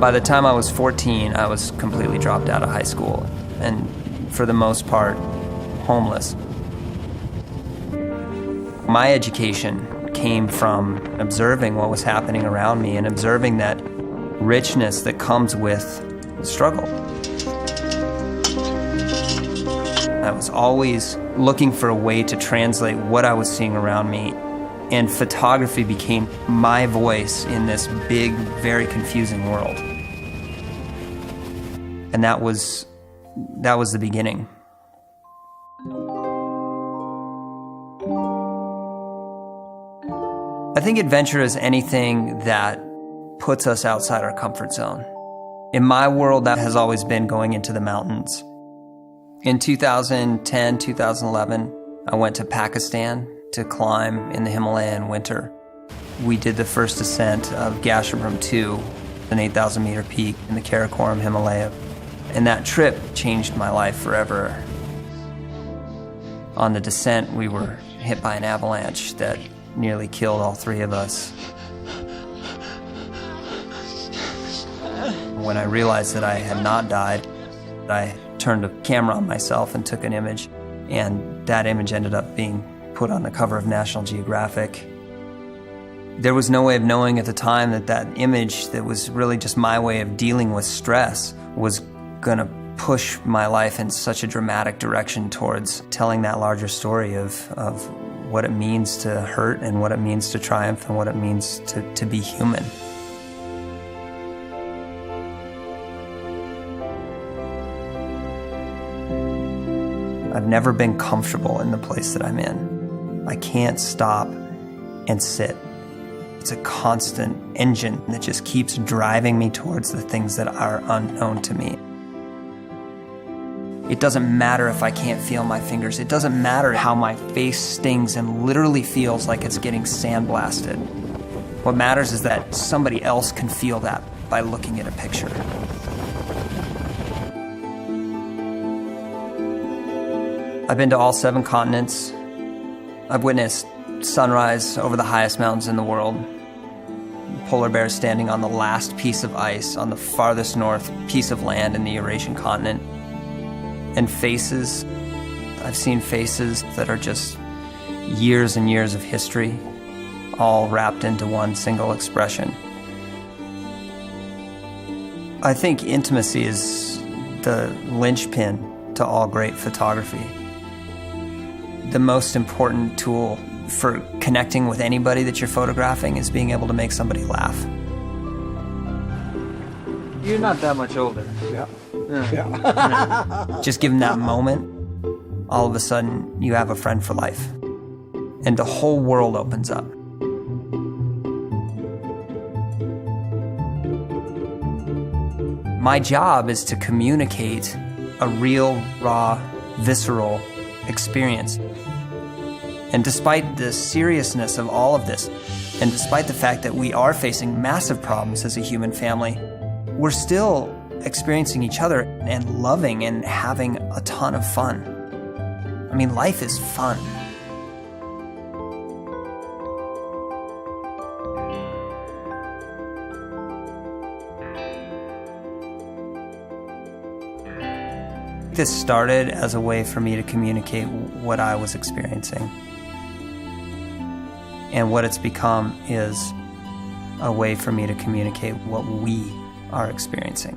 By the time I was 14, I was completely dropped out of high school and, for the most part, homeless. My education came from observing what was happening around me and observing that richness that comes with struggle. I was always looking for a way to translate what I was seeing around me, and photography became my voice in this big, very confusing world. And that was the beginning. I think adventure is anything that puts us outside our comfort zone. In my world, that has always been going into the mountains. In 2010, 2011, I went to Pakistan to climb in the Himalaya in winter. We did the first ascent of Geographic 2, an 8,000 meter peak in the Karakoram Himalaya. And that trip changed my life forever. On the descent, we were hit by an avalanche that nearly killed all three of us. When I realized that I had not died, I turned a camera on myself and took an image, and that image ended up being put on the cover of National Geographic. There was no way of knowing at the time that that image, that was really just my way of dealing with stress, was gonna push my life in such a dramatic direction towards telling that larger story of what it means to hurt and what it means to triumph and what it means to be human. I've never been comfortable in the place that I'm in. I can't stop and sit. It's a constant engine that just keeps driving me towards the things that are unknown to me. It doesn't matter if I can't feel my fingers. It doesn't matter how my face stings and literally feels like it's getting sandblasted. What matters is that somebody else can feel that by looking at a picture. I've been to all 7 continents. I've witnessed sunrise over the highest mountains in the world. Polar bears standing on the last piece of ice on the farthest north piece of land in the Eurasian continent. And faces, I've seen faces that are just years and years of history, all wrapped into one single expression. I think intimacy is the linchpin to all great photography. The most important tool for connecting with anybody that you're photographing is being able to make somebody laugh. You're not that much older. Yeah. Yeah. Just give them that moment, all of a sudden you have a friend for life. And the whole world opens up. My job is to communicate a real, raw, visceral experience. And despite the seriousness of all of this, and despite the fact that we are facing massive problems as a human family, we're still experiencing each other and loving and having a ton of fun. I mean, life is fun. This started as a way for me to communicate what I was experiencing. And what it's become is a way for me to communicate what we are experiencing.